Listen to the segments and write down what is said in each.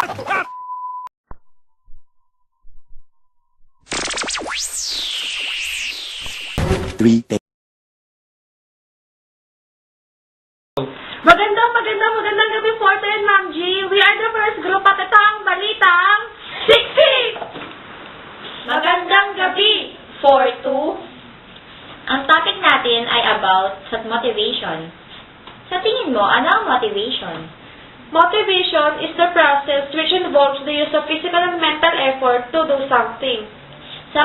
Magandang gabi po ito yun, Ma'am G. We are the first group at ito ang Balitang Siksik! Magandang gabi, 4-2. Ang topic natin ay about sa motivation. Sa tingin mo, ano ang motivation? Motivation is the process which involves the use of physical and mental effort to do something. Sa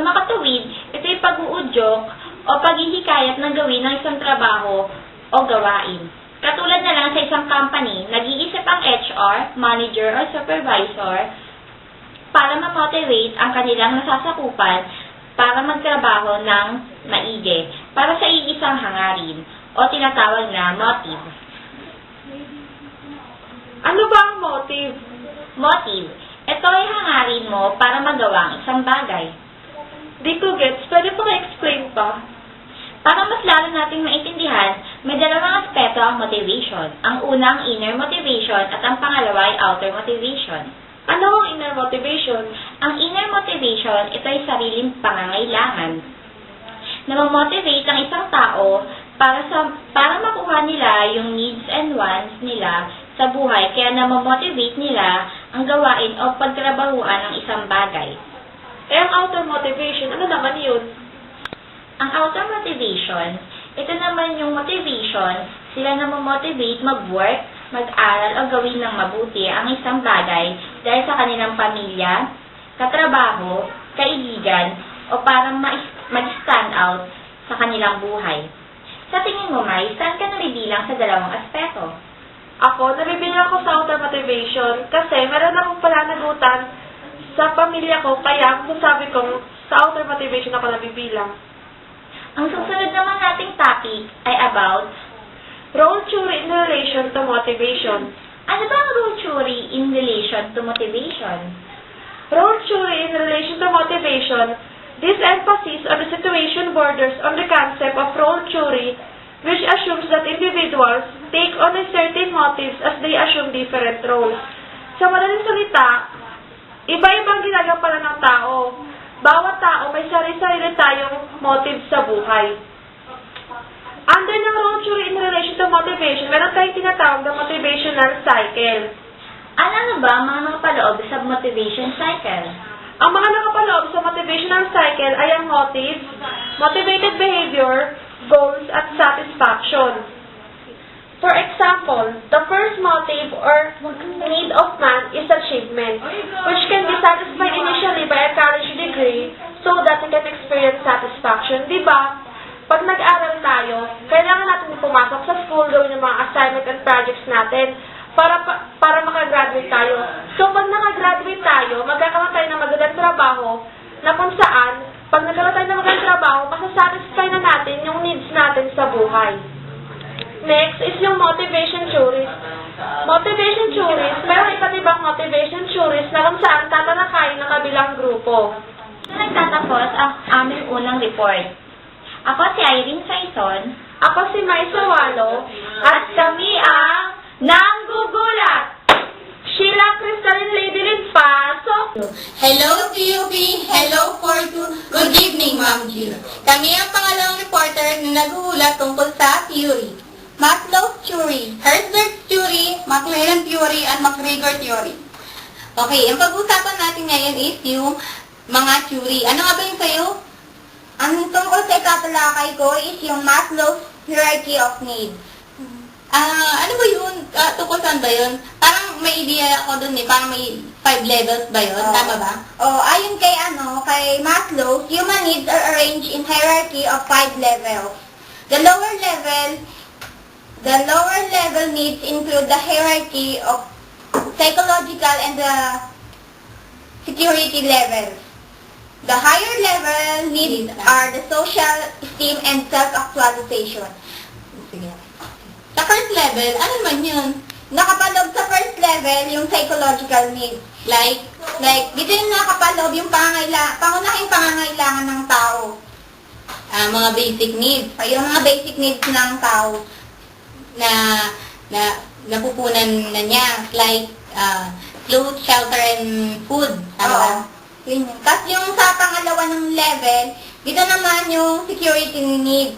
makatuwid, ito'y pag-uudyok o paghihikayat ng gawin ng isang trabaho o gawain. Katulad na lang sa isang company, nag-iisip ang HR, manager, or supervisor para ma-motivate ang kanilang nasasakupan para magtrabaho ng maigi para sa iisang hangarin o tinatawag na motive. Ano ba ang motive? Motive. Ito ay hangarin mo para magawa ang isang bagay. Di ko gets. Pwede po ka-explain pa? Para mas lalo nating maintindihan, may dalawang aspeto ang motivation. Ang una ang inner motivation at ang pangalawa ay outer motivation. Ano ang inner motivation? Ang inner motivation, ito ay sariling pangangailangan. Namamotivate ang isang tao para makuha nila yung needs and wants nila sa buhay, kaya namamotivate nila ang gawain o pagtrabahuan ng isang bagay. Ang outer motivation, ano naman yun? Ang outer motivation, ito naman yung motivation, sila namamotivate mag-work, mag-aral o gawin ng mabuti ang isang bagay dahil sa kanilang pamilya, katrabaho, kaibigan, o para mag-stand out sa kanilang buhay. Sa tingin mo, Mai, saan ka nabibilang sa dalawang aspeto? Ako, nabibilang ako sa outer motivation kasi meron akong pananagutan sa pamilya ko, kaya masasabi ko sa outer motivation ako nabibilang. Ang susunod naman nating topic ay about role theory in relation to motivation. Ano ba ang role theory in relation to motivation? Role theory in relation to motivation, this emphasis on the situation borders on the concept of role theory, which assumes that individuals take on a certain motives as they assume different roles. Sa madaling salita, iba-ibang ginagampanan ng tao. Bawat tao may sarili-sarili tayong motive sa buhay. Under ng role theory in relation to motivation, meron tayong tinatawag na motivational cycle. Ano ba ang mga nakapaloob sa motivation cycle? Ang mga nakapaloob sa motivational cycle ay ang motives, motivated behavior, goals, at satisfaction. For example, the first motive or need of man is achievement, which can be satisfied initially by a college degree so that we can experience satisfaction. Diba? Pag nag-aral tayo, kailangan natin pumasok sa school, gawin yung mga assignment and projects natin para makagraduate tayo. So, pag nakagraduate tayo, magkakaroon tayo ng magandang trabaho na kung saan, pag nagkaroon tayo ng magandang trabaho, masasatisfy na natin yung needs natin sa buhay. Next is yung motivation theories. Motivation theories, mayroon iba't ibang motivation theories na kung saan tatalakayin ng kabilang grupo. Nagtatapos ang aming unang report. Ako si Irene Saison. Ako si Mai Sawalo. At kami ang Nanggugulat! Sheila Crystalline Ladylin Pasok. Hello, TUP! Hello, 4-2! Good evening, Ma'am Jill. Kami ang pangalawang reporter na naguhulat tungkol sa theory. Maslow's theory, Herzberg's theory, McLaren theory, and McGregor theory. Okay, ang pag-usapan natin ngayon is yung mga theory. Ano nga ba yung sa'yo? Ang tungkol sa itatalakay ko is yung Maslow's hierarchy of needs. Ano ba yun? Tungkol saan ba yun? Parang may idea ako dun parang may 5 levels ba yun? Tama ba? Ayon kay Maslow, human needs are arranged in hierarchy of 5 levels. The lower level needs include the hierarchy of psychological and the security levels. The higher level needs are the social esteem and self-actualization. Sige. Sa first level, ano man yun? Nakapaloob sa first level yung psychological needs. Like, dito yung nakapaloob yung pangunahing pangangailangan ng tao. Mga basic needs. Yung mga basic needs ng tao na napupunan na niya. Like, clothes, shelter, and food. Ano ba? Yun yun. Tapos yung sa pangalawa ng level, dito naman yung security needs.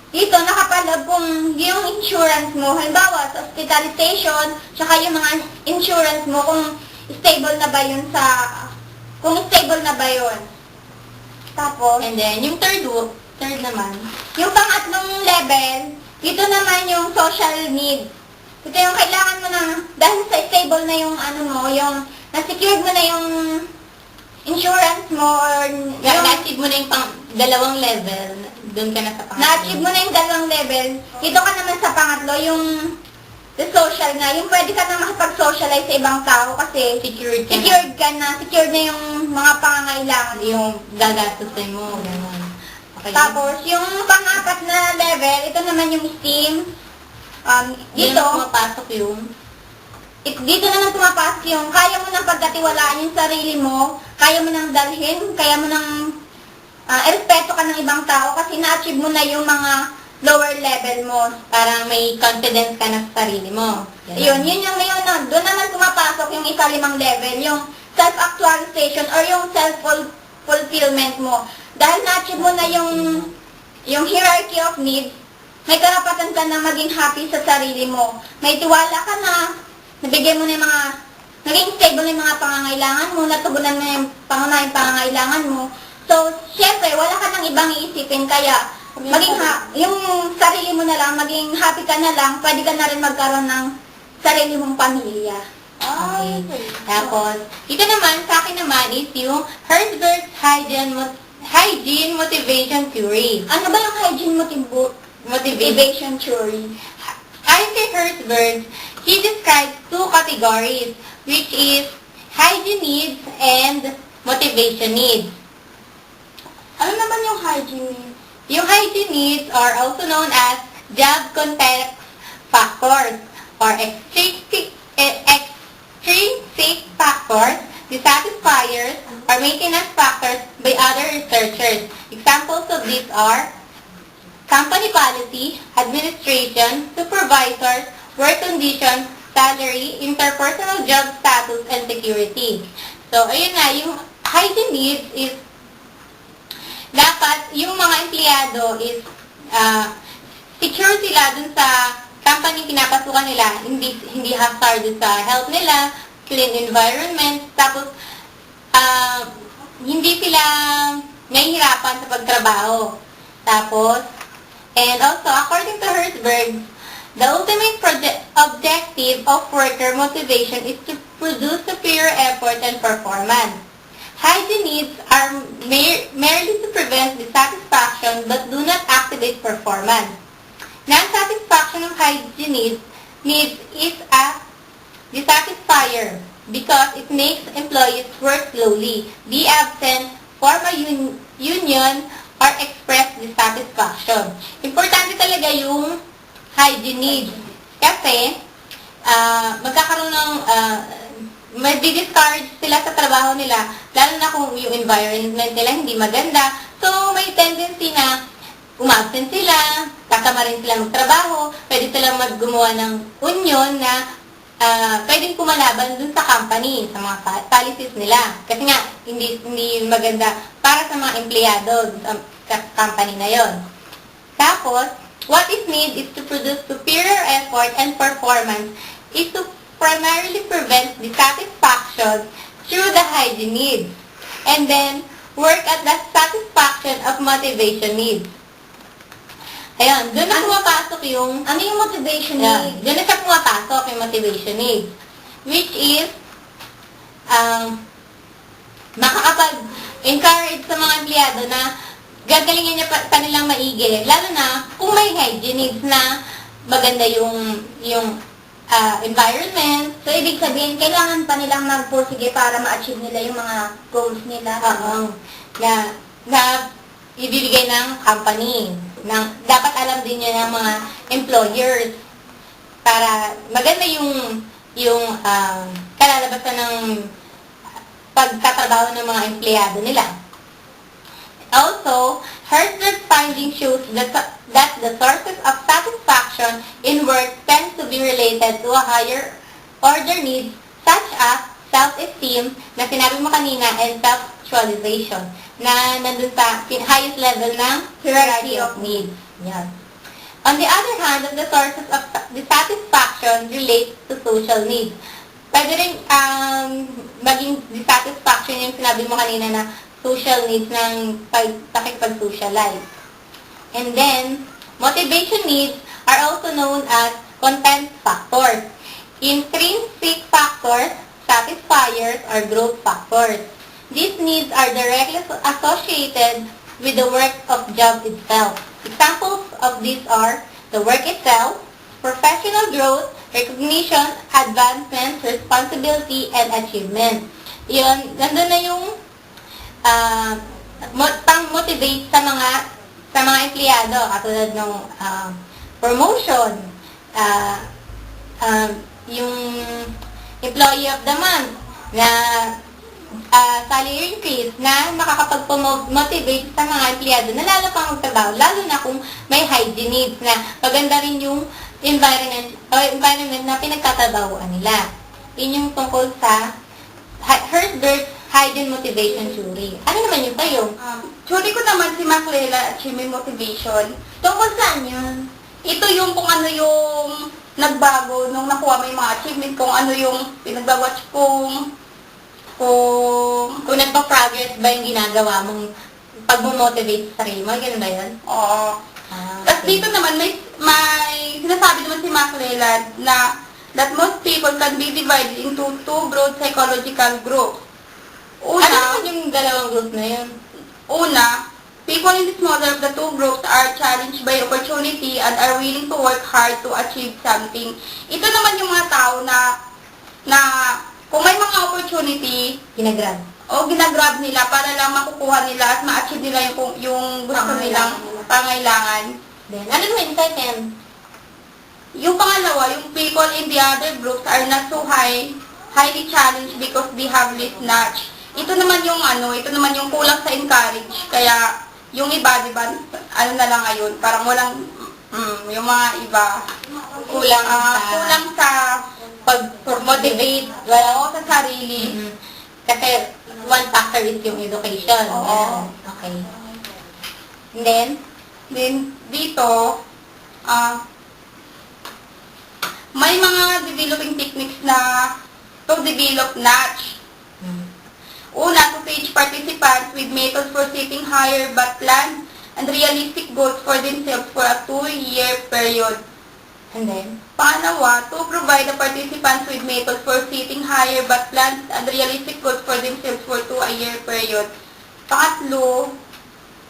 Dito, nakapalab kung yung insurance mo, halimbawa sa hospitalization, tsaka yung mga insurance mo, kung stable na ba yun Tapos, And then, yung third naman, yung pangatlong level, dito naman yung social needs. Ito yung kailangan mo na, dahil sa stable na yung yung na-secured mo na yung insurance mo or na-achieve mo na yung dalawang level, doon ka na sa pangatlo. na-achieve mo na yung dalawang level, dito ka naman sa pangatlo, yung the social nga, yung pwede ka na makipag-socialize sa ibang tao kasi Secured ka secured na yung mga pangangailangan. yung gagastusin mo, gano'n. Okay. Tapos, yung pang-apat na level, ito naman yung esteem. Dito, pumapasok yung dito naman pumapasok yung kaya mo nang pagkatiwalaan yung sarili mo, kaya mo nang dalhin, kaya mo nang irespeto ka ng ibang tao kasi na-achieve mo na yung mga lower level mo. parang may confidence ka na sa sarili mo. Yun yung ngayon, doon naman pumapasok yung ika-5 level, yung self-actualization or yung self-fulfillment mo. Dahil na-achieve mo na yung hierarchy of needs, may karapatan ka na maging happy sa sarili mo. May tiwala ka na, nabigyan mo na yung naging stable na yung mga pangangailangan mo, natugunan mo yung pangunahing pangangailangan mo. So, syempre, wala ka nang ibang iisipin, kaya yung sarili mo na lang, maging happy ka na lang, pwede ka na rin magkaroon ng sarili mong pamilya. Okay. Tapos, ito naman, sa akin naman is yung Herzberg's hygiene motivation theory. Ano ba yung hygiene motivation theory? Ayon kay Herzberg, he describes two categories, which is hygiene needs and motivation needs. Ano naman yung hygiene needs? Yung hygiene needs are also known as job context factors or extrinsic factors, dissatisfiers, or maintenance factors by other researchers. Examples of these are company policy, administration, supervisors, work conditions, salary, interpersonal job status, and security. So, ayun na, yung hygiene needs is dapat yung mga empleyado is secure sila dun sa company pinapasukan nila, hindi hazardous sa health nila, clean environment, tapos hindi sila nahihirapan sa pagtrabaho. Tapos, and also, according to Herzberg, the ultimate objective of worker motivation is to produce superior effort and performance. Hygiene needs are merely to prevent dissatisfaction but do not activate performance. Non-satisfaction of hygiene needs is a dissatisfier because it makes employees work slowly, be absent, form a union, or express dissatisfaction. Importante talaga yung hygiene needs kasi magkakaroon ng may discourage sila sa trabaho nila, lalo na kung yung environment nila hindi maganda. So, may tendency na umabsent sila, kasama rin sila magtrabaho, pwede silang gumawa ng union na pwedeng kumalaban dun sa company, sa mga policies nila. Kasi nga, hindi maganda para sa mga empleyado sa company na yon. Tapos, what is needed is to produce superior effort and performance is to primarily prevent dissatisfaction through the hygiene needs, and then work at the satisfaction of motivation needs. Ayun, doon na pumapasok yung... Ano yung motivation needs? Doon na siya pumapasok yung motivation needs, which is makakapag-encourage sa mga empleyado na gagalingin niya pa nilang maigi, lalo na kung may hygiene needs na maganda yung environment. So, ibig sabihin, kailangan pa nilang magpursige para ma-achieve nila yung mga goals nila. Oo. Na ibibigay ng company. Dapat alam din niya ng mga employers para maganda yung kalalabasan ng pagtatrabaho ng mga empleyado nila. Also, Herzberg's finding shows that the sources of satisfaction in work tend to be related to a higher order needs such as self-esteem, na sinabi mo kanina, and self-actualization, na nandun sa highest level ng hierarchy of needs. Yan. On the other hand, the sources of dissatisfaction relate to social needs. Pwede rin maging dissatisfaction yung sinabi mo kanina na social needs ng pakikipag-socialize. And then, motivation needs are also known as content factors. Intrinsic factors, satisfiers, or growth factors. These needs are directly associated with the work of job itself. Examples of these are the work itself, professional growth, recognition, advancement, responsibility, and achievement. Yun, nandun na yung pang-motivate sa mga empleyado, katulad ng promotion, yung employee of the month, na salary increase, na makakapag-motivate sa mga empleyado na lalo pang magtrabaho, lalo na kung may hygiene needs, na maganda rin yung environment na pinagtatrabahoan nila. Yun yung tungkol sa Herzberg's hidden motivation theory. Ano naman yung tayo? Theory ko naman si Maclellan Achievement Motivation. Tungkol saan yun? Ito yung kung ano yung nagbago nung nakuha mo yung mga achievement, kung ano yung pinagba-watch kung nagpa-progress ba yung ginagawa mong pag-motivate sa sarili mo, ganun ba yun? Oo. Tapos Okay. dito naman, may sinasabi naman si Maclellan na that most people can be divided into two broad psychological groups. Ano naman yung dalawang group na yun? Una, people in the smaller of the two groups are challenged by opportunity and are willing to work hard to achieve something. Ito naman yung mga tao na kung may mga opportunity, Ginagrab. ginagrab nila para lang makukuha nila at ma-achieve nila yung gusto nilang pangailangan. Then, ano naman yung second? Yung pangalawa, yung people in the other groups are not so highly challenged because they have less notch. Ito naman yung kulang sa encourage. Kaya, yung iba, di ba, ano na lang ngayon, parang walang, yung mga iba, kulang sa Pag-motivate. oo, sa sarili. Kasi, one factor is yung education. Oo. Okay. And then, Dito, may mga developing techniques na to develop notch. Una, to teach participants with methods for setting higher but planned and realistic goals for themselves for a 2-year period. and then, Pangalawa, to provide the participants with methods for setting higher but planned and realistic goals for themselves for 2-year period. Pangatlo,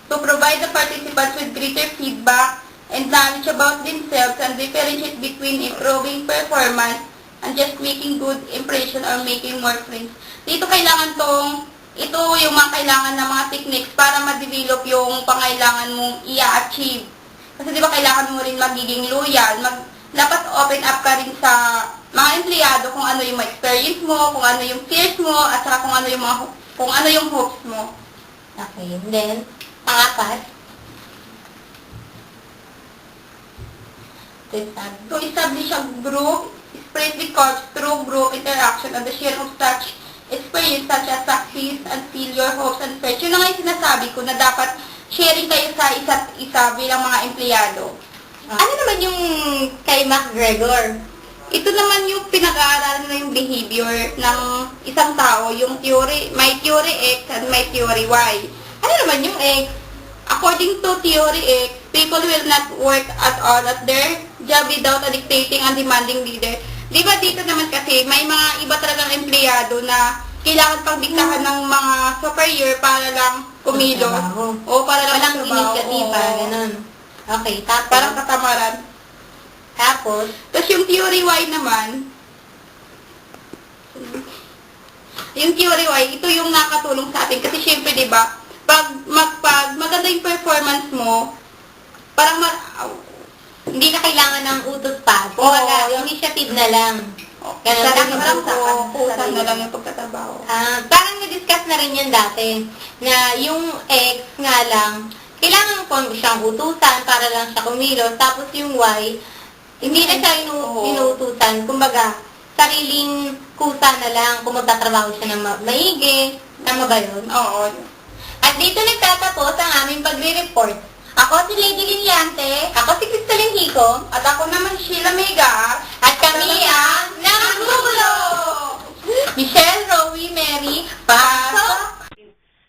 to provide the participants with greater feedback and knowledge about themselves and differentiate between improving performance and just making good impression or making more friends. Dito ito yung mga kailangan ng mga techniques para ma-develop yung pangailangan mong i-achieve. Kasi di ba kailangan mo rin magiging loyal, dapat open up ka rin sa mga empleyado kung ano yung experience mo, kung ano yung fears mo, at saka kung ano yung hopes mo. okay. And then, pangapat, To establish a group, spread the corps through group interaction and the share of such experience such as success and failure, hopes and fears. Yun na nga yung sinasabi ko na dapat sharing kayo sa isa't isa bilang mga empleyado. ano naman yung kay MacGregor? Ito naman yung pinag-aaralan na yung behavior ng isang tao, yung theory, may theory X and may theory Y. Ano naman yung X? According to theory X, people will not work at all at their job without a dictating and demanding leader. Di ba dito naman kasi may mga iba talagang empleyado na kailangan pang diktahan ng mga superior para lang kumilos. Magtrabaho. O para lang Walang magtrabaho. initiative, Oo. ganun. Okay, tapos, Parang katamaran. tapos, Tapos yung theory Y naman, yung theory Y, ito yung nakatulong sa atin. Kasi syempre, di ba, pag maganda yung performance mo, parang hindi na kailangan ng utos pa. Oo, Kumbaga, yung- initiative na lang. Ganun, sarili parang mo, pusan sarili. na lang yung pagtatrabaho. Parang na-discuss na rin yan dati, na yung X nga lang, kailangan ko siyang utusan para lang siya kumilos, tapos yung Y, hindi na siya Oo. inuutusan. Kumbaga, sariling kusa na lang kung magtatrabaho siya ng maigi. Tama ba yun? Oo. At dito nagtatapos ang aming pagre-report. Ako si Lady Liliante, ako si Crystalline Hico, At ako naman Sheila Mega. at kami ang Nanggugulo! Michelle, Rowie, Mary, pasok!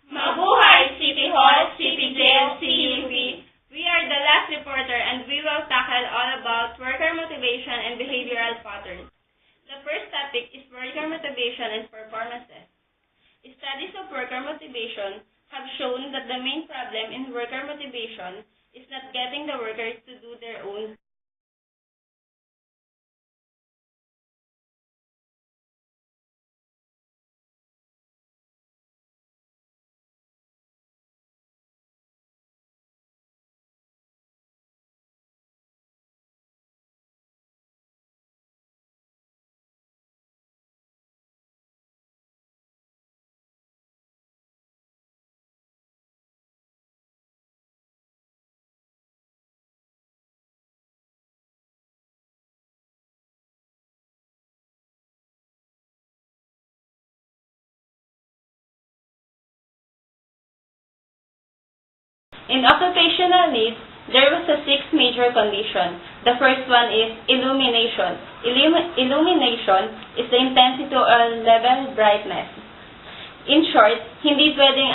Mabuhay City Hall, City Jail, CUP. We are the last reporter and we will tackle all about worker motivation and behavioral patterns. The first topic is worker motivation and performances. Studies of worker motivation have shown that the main problem in worker motivation is not getting the workers to do their own. In occupational needs, there was a 6 major condition. The first one is illumination. Illumination is the intensity or level brightness. In short, hindi pwedeng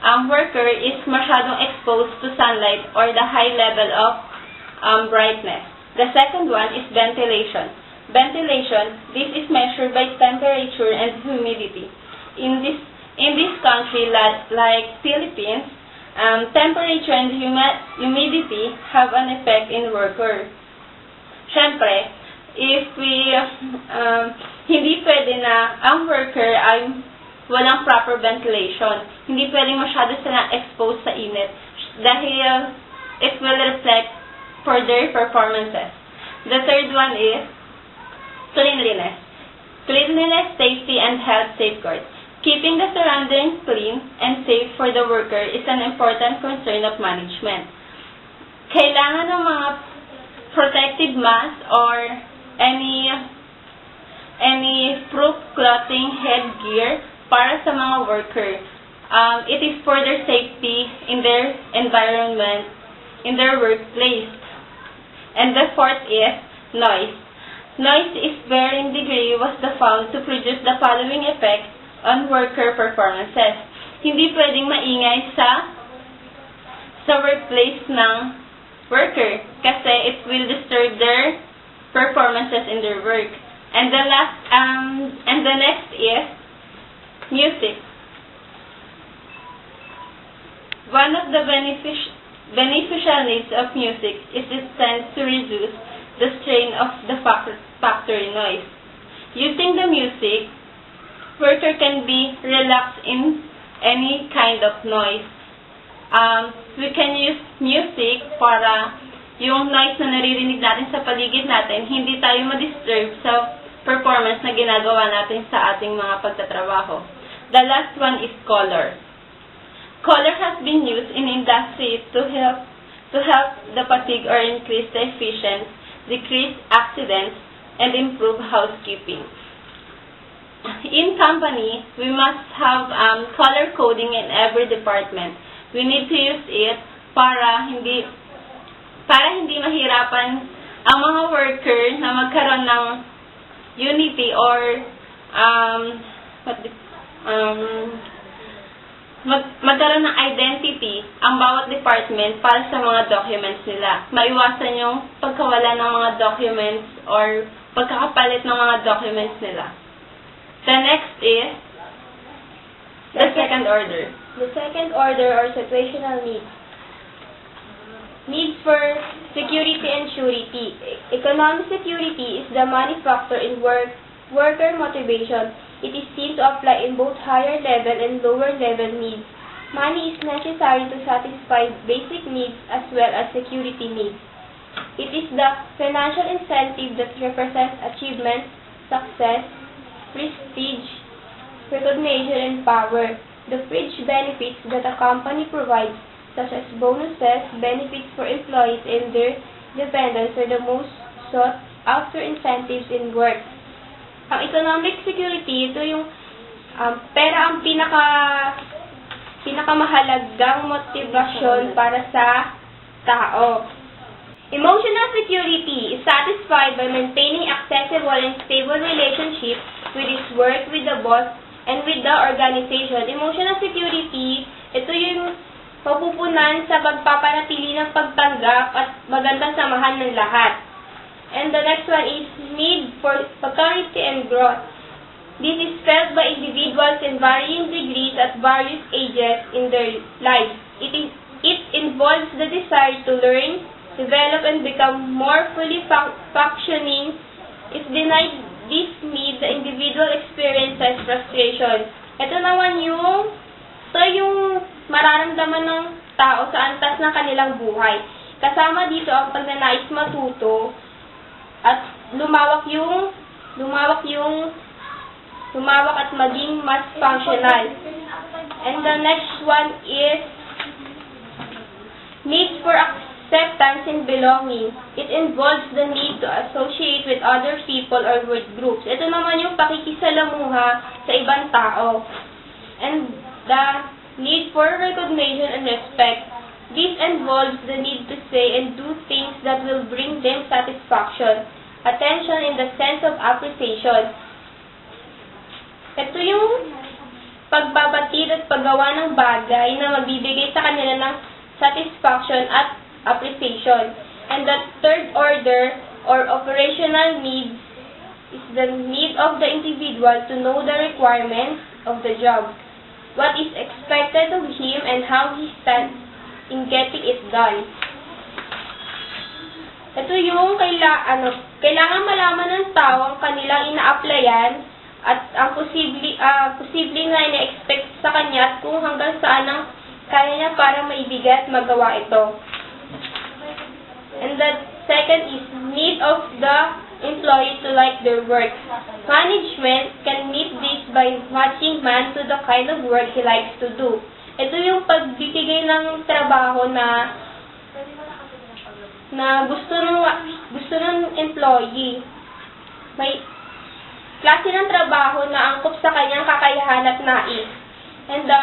ang worker is masyadong exposed to sunlight or the high level of brightness. The second one is ventilation. Ventilation, this is measured by temperature and humidity. In this country, like Philippines, temperature and humidity have an effect in worker. Siyempre, if we hindi pwede na ang worker ay walang proper ventilation, hindi pwedeng masyado sila exposed sa init dahil it will reflect for their performances. The third one is cleanliness. Cleanliness, safety, and health safeguards. Keeping the surroundings clean and safe for the worker is an important concern of management. Kailangan ng mga protective mask or any proof clothing headgear para sa mga worker. It is for their safety in their environment, in their workplace. And the fourth is noise. Noise is varying degree was found to produce the following effects on worker performances. Hindi pwedeng maingay sa workplace ng worker kasi it will disturb their performances in their work. And the next is music. One of the beneficial needs of music is it tends to reduce the strain of the factory noise. Using the music, worker can be relaxed in any kind of noise. We can use music para yung noise na naririnig natin sa paligid natin, hindi tayo ma-disturb sa performance na ginagawa natin sa ating mga pagtatrabaho. The last one is color. Color has been used in industry to help the fatigue or increase the efficiency, decrease accidents, and improve housekeeping. In company, we must have color coding in every department. We need to use it para hindi mahirapan ang mga worker na magkaroon ng unity or magkaroon ng identity ang bawat department para sa mga documents nila. Maiwasan yung pagkawala ng mga documents or pagkakapalit ng mga documents nila. The next is the second order. The second order or situational needs. Needs for security and surety. Economic security is the money factor in worker motivation. It is seen to apply in both higher level and lower level needs. Money is necessary to satisfy basic needs as well as security needs. It is the financial incentive that represents achievement, success, prestige, recognition, and power. The fringe benefits that a company provides, such as bonuses, benefits for employees and their dependents, are the most sought after incentives in work. Ang economic security, ito yung pera ang pinakamahalagang motibasyon para sa tao. Emotional security is satisfied by maintaining accessible and stable relationships with his work, with the boss, and with the organization. Emotional security, ito yung mapupunan sa pagpapanatili ng pagtanggap at magandang samahan ng lahat. And the next one is need for security and growth. This is felt by individuals in varying degrees at various ages in their lives. It involves the desire to learn, develop, and become more fully functioning. If denied this need, the individual experiences frustration. Ito naman yung mararamdaman ng tao sa antas ng kanilang buhay. Kasama dito ang pagnanais matuto at lumawak at maging mas functional. And the next one is needs for acceptance and belonging. It involves the need to associate with other people or with groups. Ito naman yung pakikisalamuha sa ibang tao. And the need for recognition and respect. This involves the need to say and do things that will bring them satisfaction, attention in the sense of appreciation. Ito yung pagbabatid at paggawa ng bagay na magbibigay sa kanila ng satisfaction at appreciation. And the third order or operational needs is the need of the individual to know the requirements of the job, what is expected of him, and how he stands in getting it done. Ito yung kailangan malaman ng tao ang kanilang ina-applyan at ang posibleng na ina-expect sa kanya at kung hanggang saan ang kaya niya para maibigay at magawa ito. And the second is need of the employee to like their work. Management can meet this by matching man to the kind of work he likes to do. Ito yung pagbibigay ng trabaho na gusto ng employee. May klase ng trabaho na angkop sa kanyang kakayahan at nais. And the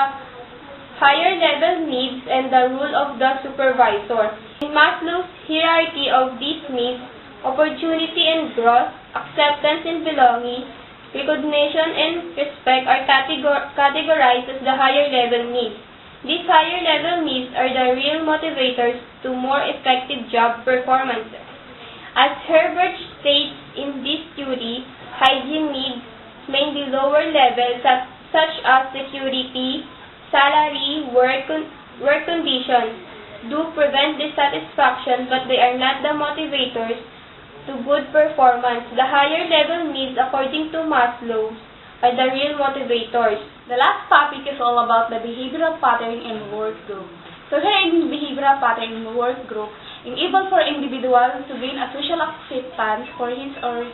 higher level needs and the role of the supervisor. In Maslow's hierarchy of these needs, opportunity and growth, acceptance and belonging, recognition and respect are categorized as the higher level needs. These higher level needs are the real motivators to more effective job performances. As Herbert states in this theory, hygiene needs, mainly lower levels such as security, salary, work conditions, do prevent dissatisfaction, but they are not the motivators to good performance. The higher level needs, according to Maslow, are the real motivators. The last topic is all about the behavioral pattern in work group. So here in behavioral pattern in work group, enable for individuals to gain a social acceptance for his or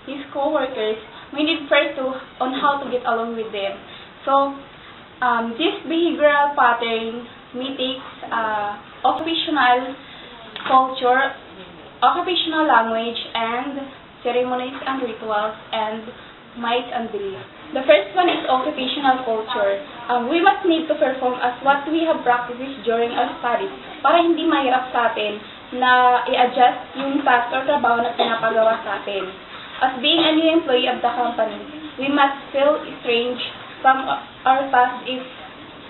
his co-workers, we need first on how to get along with them. So this behavioral pattern mimics occupational culture, occupational language, and ceremonies and rituals, and might and belief. The first one is occupational culture. We must need to perform as what we have practiced during our studies para hindi mahirap sa atin na i-adjust yung task or trabaho na pinapagawa sa atin. As being a new employee of the company, we must feel strange from our task if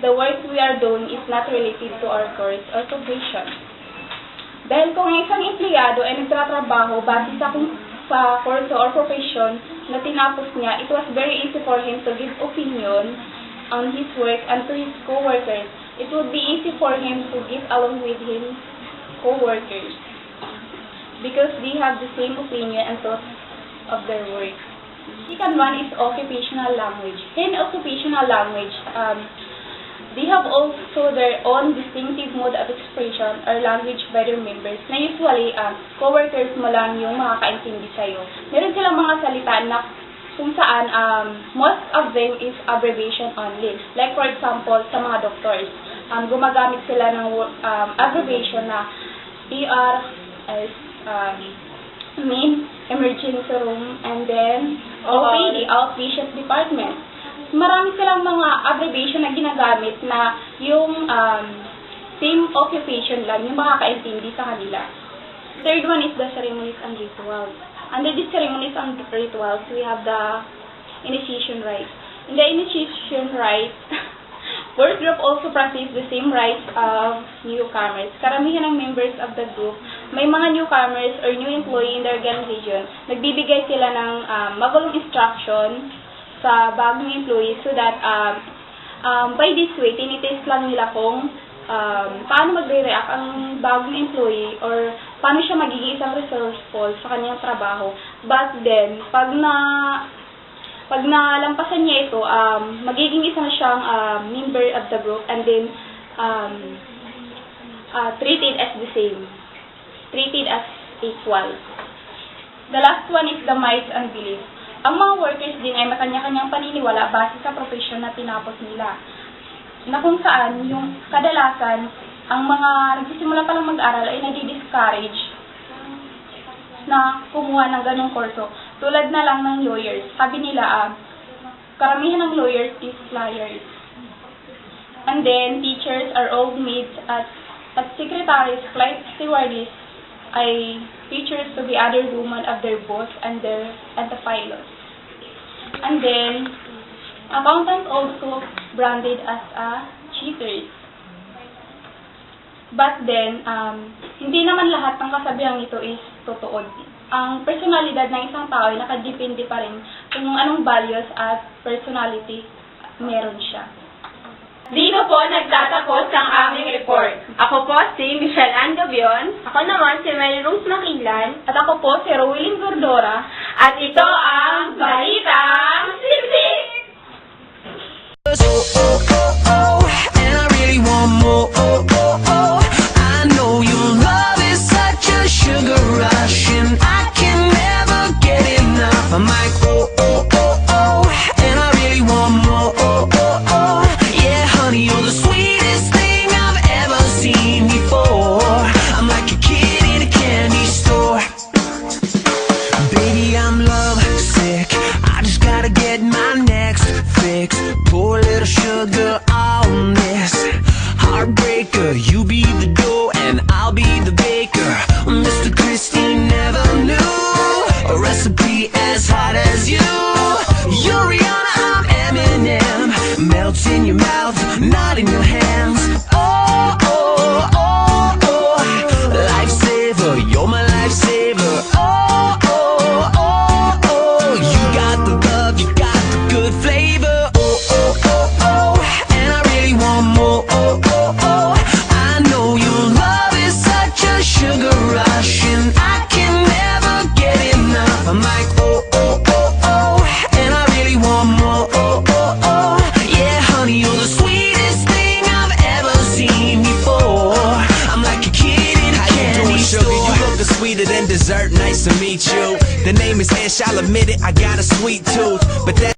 the work we are doing is not related to our course or profession. Dahil kung isang empleyado ay nagtatrabaho base sa course or profession na tinapos niya, it was very easy for him to give opinion on his work and to his co-workers. It would be easy for him to get along with his co-workers because they have the same opinion and thoughts of their work. Second one is occupational language. In occupational language, they have also their own distinctive mode of expression or language by their members na usually co-workers mo lang yung makakaintindi sa'yo. Meron silang mga salita na kung saan most of them is abbreviation only. Like for example, sa mga doctors, gumagamit sila ng abbreviation na ER as mean emergency room, and then OPD, Outpatient Department. Marami silang mga abbreviation na ginagamit na yung same occupation lang, yung makakaintindi sa kanila. Third one is the ceremonies and rituals. Under the ceremonies and rituals, we have the initiation rites. In the initiation rites, work group also practice the same rites of newcomers. Karamihan ng members of the group, may mga newcomers or new employee in the organization, nagbibigay sila ng magulong instruction sa bagong employee so that by this way, tinitest lang nila kung paano magre-react ang bagong employee or paano siya magiging isang resourceful sa kanyang trabaho. But then, pag nalampasan niya ito, magiging isa na siyang member of the group and then treated as the same. Treated as equal. The last one is the might and belief. Ang mga workers din ay may kanya-kanyang paniniwala base sa profession na tinapos nila. Na kung saan, yung kadalasan, ang mga nagsisimula pa lang mag-aral ay nadi-discourage na kumuha ng ganong kurso. Tulad na lang ng lawyers. Sabi nila, karamihan ng lawyers is liars. And then, teachers are old maids at secretaries, flight stewardess ay features to the other woman of their boss and the pilots. And then, accountants also branded as cheaters. But then, hindi naman lahat ng kasabihang ito is totoo. Ang personalidad ng isang tao ay nakadepende pa rin kung anong values at personality meron siya. Dito po nagtatapos ang aming report. Ako po si Michelle Ann Gabion. Ako naman si Mary Rose Makilan. At ako po si Rowling Gordora. At ito ang Balitang Siksik! And I really want more. I know your love is such a sugar rush, and I can never get enough. I'm like, and I really want more. Yeah, honey, you're the sweetest thing I've ever seen before. I'm like a kid in a candy store. Baby, I'm love sick. I just gotta get my next fix. Pour a little sugar on this heartbreaker. You be the dough and I'll be the baker. Mr. Christie never knew a recipe as hot as you. You're Rihanna, I'm Eminem. Melts in your mouth, not in your hands. Lifesaver, you're my lifesaver. You got the love, you got the good flavor. And I really want more. I know your love is such a sugar rush, and I can never get enough. I'm like, and I really want more. Yeah, honey, you're the sweetest thing I've ever seen before. I'm like a kid in a candy store. You look sweeter than dessert. Nice to meet you. The name is Ish, I'll admit it, I got a sweet tooth, but that